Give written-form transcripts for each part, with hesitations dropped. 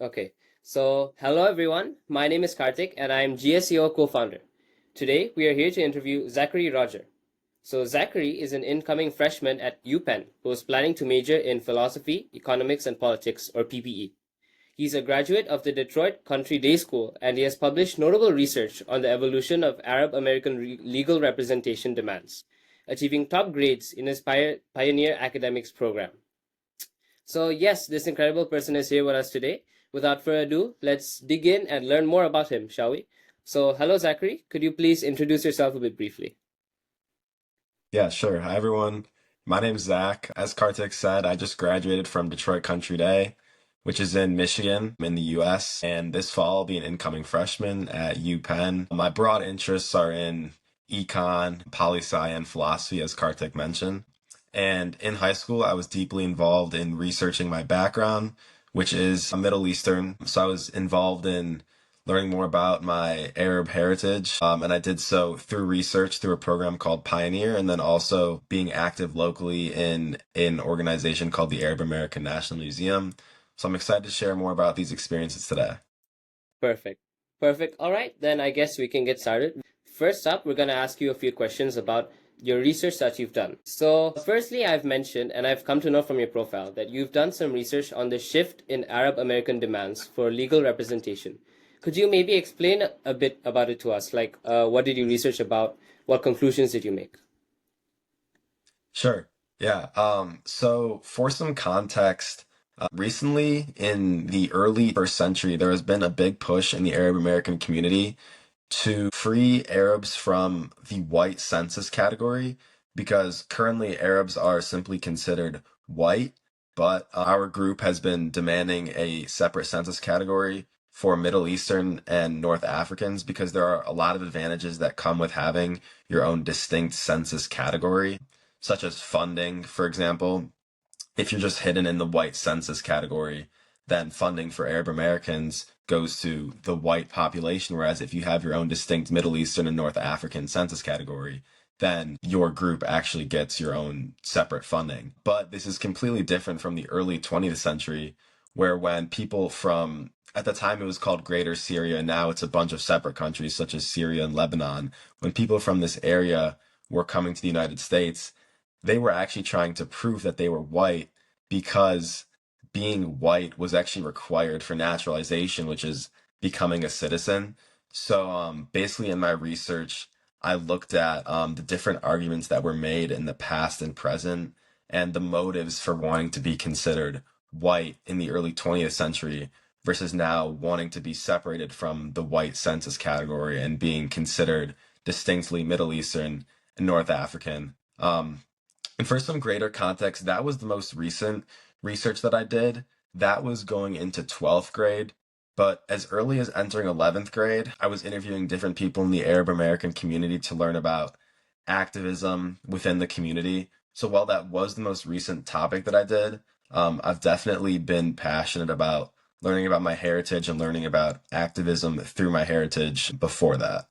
Okay, so hello everyone. My name is Karthik and I'm GSEO co-founder. Today we are here to interview Zachary Roger. So Zachary is an incoming freshman at UPenn who is planning to major in philosophy, economics and politics or PPE. He's a graduate of the Detroit Country Day School and he has published notable research on the evolution of Arab American legal representation demands, achieving top grades in his pioneer academics program. So, yes, this incredible person is here with us today. Without further ado, let's dig in and learn more about him, shall we? So, hello, Zachary. Could you please introduce yourself a bit briefly? Yeah, sure. Hi, everyone. My name's Zach. As Kartik said, I just graduated from Detroit Country Day, which is in Michigan in the US. And this fall, I'll be an incoming freshman at UPenn. My broad interests are in econ, poli-sci, and philosophy, as Kartik mentioned. And in high school, I was deeply involved in researching my background, which is Middle Eastern. So I was involved in learning more about my Arab heritage. And I did so through research through a program called Pioneer, and then also being active locally in an organization called the Arab American National Museum. So I'm excited to share more about these experiences today. Perfect. Perfect. All right, then I guess we can get started. First up, we're going to ask you a few questions about your research that you've done. So, firstly, I've mentioned and I've come to know from your profile that you've done some research on the shift in Arab American demands for legal representation. Could you maybe explain a bit about it to us? Like, what did you research about? What conclusions did you make? Sure. Yeah. So for some context, recently in the early first century, there has been a big push in the Arab American community to free Arabs from the white census category because currently Arabs are simply considered white, but our group has been demanding a separate census category for Middle Eastern and North Africans because there are a lot of advantages that come with having your own distinct census category, such as funding, for example. If you're just hidden in the white census category, then funding for Arab Americans goes to the white population. Whereas if you have your own distinct Middle Eastern and North African census category, then your group actually gets your own separate funding. But this is completely different from the early 20th century, where when people from, at the time it was called Greater Syria, now it's a bunch of separate countries such as Syria and Lebanon. When people from this area were coming to the United States, they were actually trying to prove that they were white because being white was actually required for naturalization, which is becoming a citizen. So basically, in my research, I looked at the different arguments that were made in the past and present, and the motives for wanting to be considered white in the early 20th century versus now wanting to be separated from the white census category and being considered distinctly Middle Eastern and North African. And for some greater context, that was the most recent research that I did. That was going into 12th grade. But as early as entering 11th grade, I was interviewing different people in the Arab American community to learn about activism within the community. So while that was the most recent topic that I did, I've definitely been passionate about learning about my heritage and learning about activism through my heritage before that.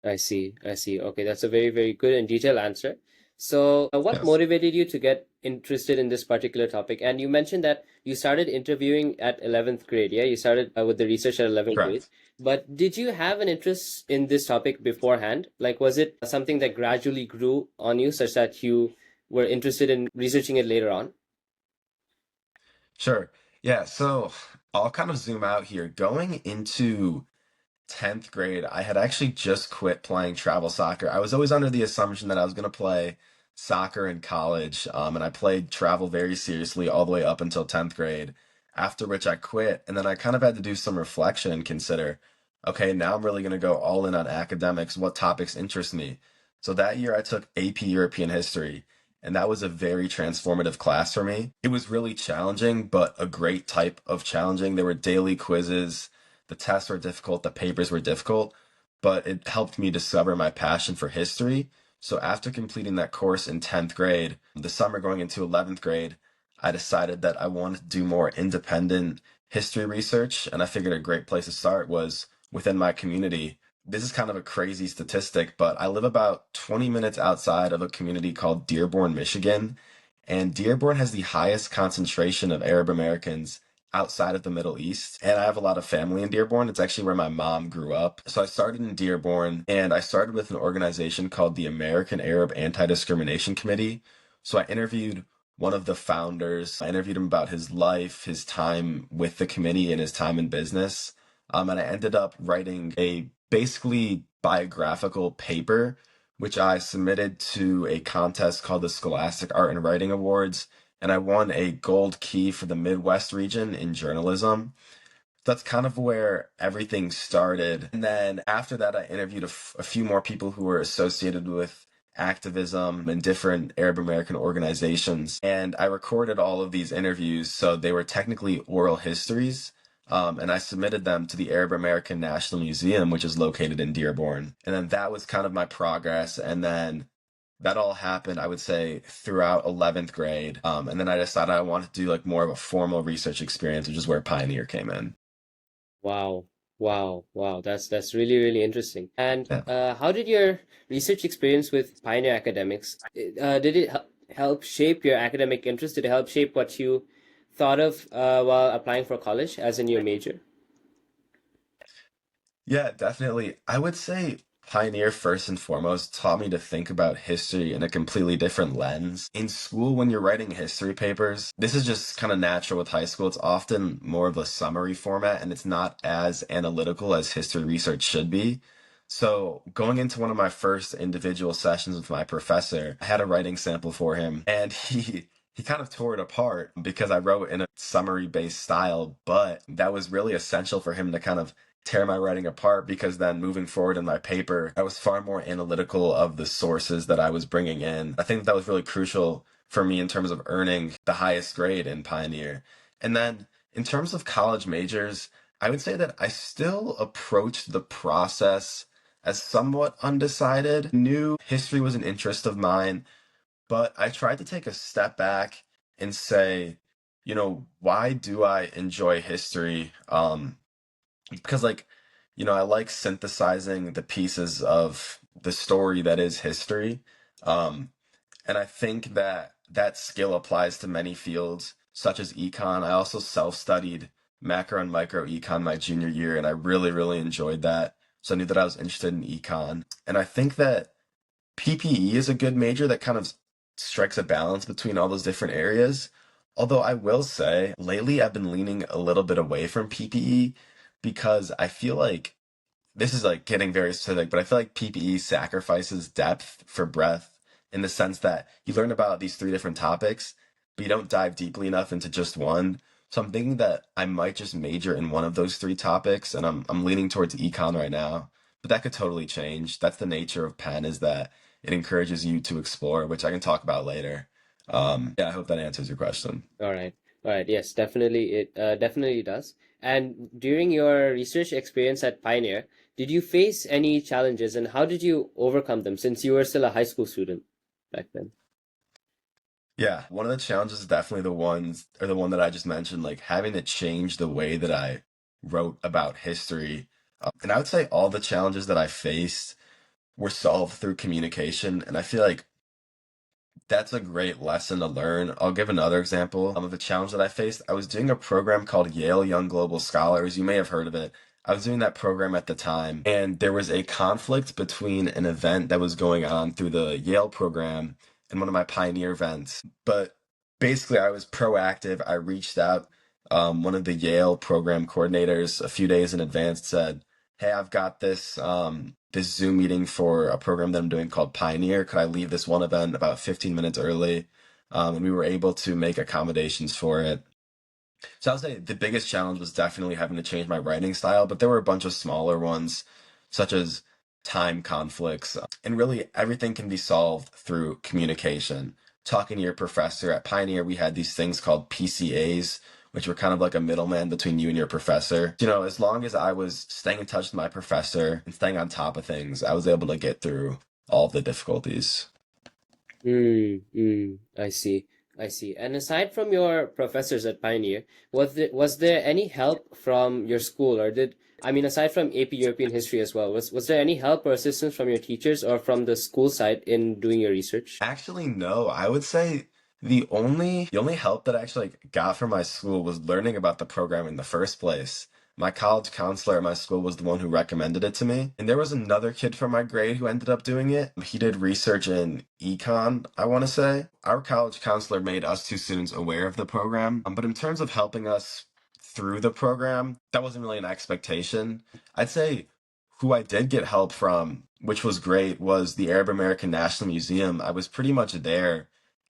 I see. I see. Okay, that's a very, very good and detailed answer. So, what Yes, motivated you to get interested in this particular topic? And you mentioned that you started interviewing at 11th grade. Yeah, you started with the research at 11th grade. correct. But did you have an interest in this topic beforehand? Like, was it something that gradually grew on you such that you were interested in researching it later on? Sure. Yeah, so I'll kind of zoom out here. Going into 10th grade, I had actually just quit playing travel soccer. I was always under the assumption that I was going to play soccer in college, and I played travel very seriously all the way up until 10th grade, after which I quit. And then I kind of had to do some reflection and consider, okay, now I'm really going to go all in on academics. What topics interest me? So that year I took AP European History, and that was a very transformative class for me. It was really challenging, but a great type of challenging. There were daily quizzes, the tests were difficult, the papers were difficult, but it helped me discover my passion for history. So after completing that course in 10th grade, the summer going into 11th grade, I decided that I wanted to do more independent history research, and I figured a great place to start was within my community. This is kind of a crazy statistic, but I live about 20 minutes outside of a community called Dearborn, Michigan, and Dearborn has the highest concentration of Arab Americans outside of the Middle East. And I have a lot of family in Dearborn. It's actually where my mom grew up. So I started in Dearborn and I started with an organization called the American Arab Anti-Discrimination Committee. So I interviewed one of the founders. I interviewed him about his life, his time with the committee, and his time in business. And I ended up writing a basically biographical paper, which I submitted to a contest called the Scholastic Art and Writing Awards, and I won a gold key for the Midwest region in journalism. That's kind of where everything started. And then after that, I interviewed a few more people who were associated with activism in different Arab American organizations. And I recorded all of these interviews, so they were technically oral histories. And I submitted them to the Arab American National Museum, which is located in Dearborn. And then that was kind of my progress. And then that all happened, I would say, throughout 11th grade. And then I decided I wanted to do like more of a formal research experience, which is where Pioneer came in. Wow. Wow. That's really, really interesting. And Yeah. how did your research experience with Pioneer Academics, did it help shape your academic interest? Did it help shape what you thought of while applying for college, as in your major? Yeah, definitely. I would say Pioneer first and foremost taught me to think about history in a completely different lens. In school, when you're writing history papers, this is just kind of natural with high school. It's often more of a summary format and it's not as analytical as history research should be. So, going into one of my first individual sessions with my professor, I had a writing sample for him and he kind of tore it apart because I wrote in a summary based style, but that was really essential for him to kind of tear my writing apart because then moving forward in my paper, I was far more analytical of the sources that I was bringing in. I think that was really crucial for me in terms of earning the highest grade in Pioneer. And then in terms of college majors, I would say that I still approached the process as somewhat undecided. Knew history was an interest of mine, but I tried to take a step back and say, why do I enjoy history? Because I like synthesizing the pieces of the story that is history. Um, and I think that that skill applies to many fields, such as econ. I also self-studied macro and micro econ my junior year, and I really, really enjoyed that. So I knew that I was interested in econ. And I think that PPE is a good major that kind of strikes a balance between all those different areas. Although I will say, lately I've been leaning a little bit away from PPE because I feel like this is like getting very specific, but I feel like PPE sacrifices depth for breadth in the sense that you learn about these three different topics, but you don't dive deeply enough into just one. So I'm thinking that I might just major in one of those three topics, and I'm leaning towards econ right now. But that could totally change. That's the nature of Penn, is that it encourages you to explore, which I can talk about later. Yeah, I hope that answers your question. All right. All right. Yes, definitely. It definitely does. And during your research experience at Pioneer, did you face any challenges and how did you overcome them since you were still a high school student back then? Yeah, one of the challenges is definitely the one that I just mentioned, like having to change the way that I wrote about history. And I would say all the challenges that I faced were solved through communication. And I feel like that's a great lesson to learn. I'll give another example of a challenge that I faced. I was doing a program called Yale Young Global Scholars. You may have heard of it. I was doing that program at the time, and there was a conflict between an event that was going on through the Yale program and one of my Pioneer events. But basically, I was proactive. I reached out. One of the Yale program coordinators a few days in advance said, "Hey, I've got this Zoom meeting for a program that I'm doing called Pioneer. Could I leave this one event about 15 minutes early?" And we were able to make accommodations for it. So I would say the biggest challenge was definitely having to change my writing style, but there were a bunch of smaller ones, such as time conflicts. And really, everything can be solved through communication. Talking to your professor at Pioneer, we had these things called PCAs, which were kind of like a middleman between you and your professor. As long as I was staying in touch with my professor and staying on top of things, I was able to get through all of the difficulties. I see. I see. And aside from your professors at Pioneer, was there any help from your school or aside from AP European history as well, was there any help or assistance from your teachers or from the school side in doing your research? Actually, no, I would say The only help that I actually got from my school was learning about the program in the first place. My college counselor at my school was the one who recommended it to me. And there was another kid from my grade who ended up doing it. He did research in econ, I want to say. Our college counselor made us two students aware of the program. But in terms of helping us through the program, that wasn't really an expectation. I'd say who I did get help from, which was great, was the Arab American National Museum. I was pretty much there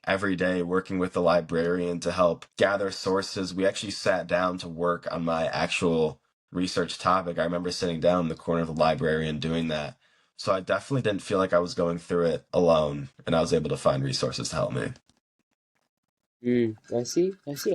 every day working with the librarian to help gather sources. We actually sat down to work on my actual research topic. I remember sitting down in the corner of the library and doing that. So I definitely didn't feel like I was going through it alone, and I was able to find resources to help me. I see. I see.